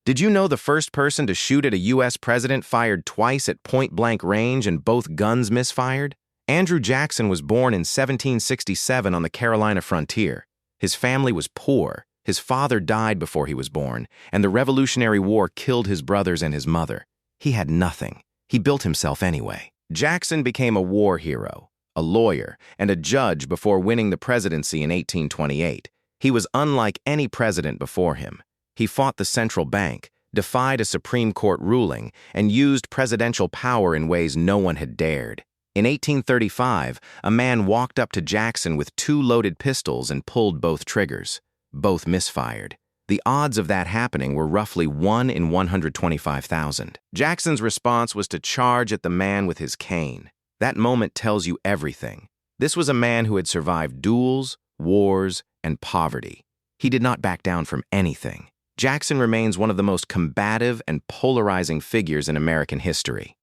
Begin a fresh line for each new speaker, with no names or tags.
Did you know the first person to shoot at a U.S. president fired twice at point-blank range and both guns misfired? Andrew Jackson was born in 1767 on the Carolina frontier. His family was poor. His father died before he was born, and the Revolutionary War killed his brothers and his mother. He had nothing. He built himself anyway. Jackson became a war hero, a lawyer, and a judge before winning the presidency in 1828. He was unlike any president before him. He fought the central bank, defied a Supreme Court ruling, and used presidential power in ways no one had dared. In 1835, a man walked up to Jackson with 2 loaded pistols and pulled both triggers. Both misfired. The odds of that happening were roughly 1 in 125,000. Jackson's response was to charge at the man with his cane. That moment tells you everything. This was a man who had survived duels, wars, and poverty. He did not back down from anything. Jackson remains one of the most combative and polarizing figures in American history.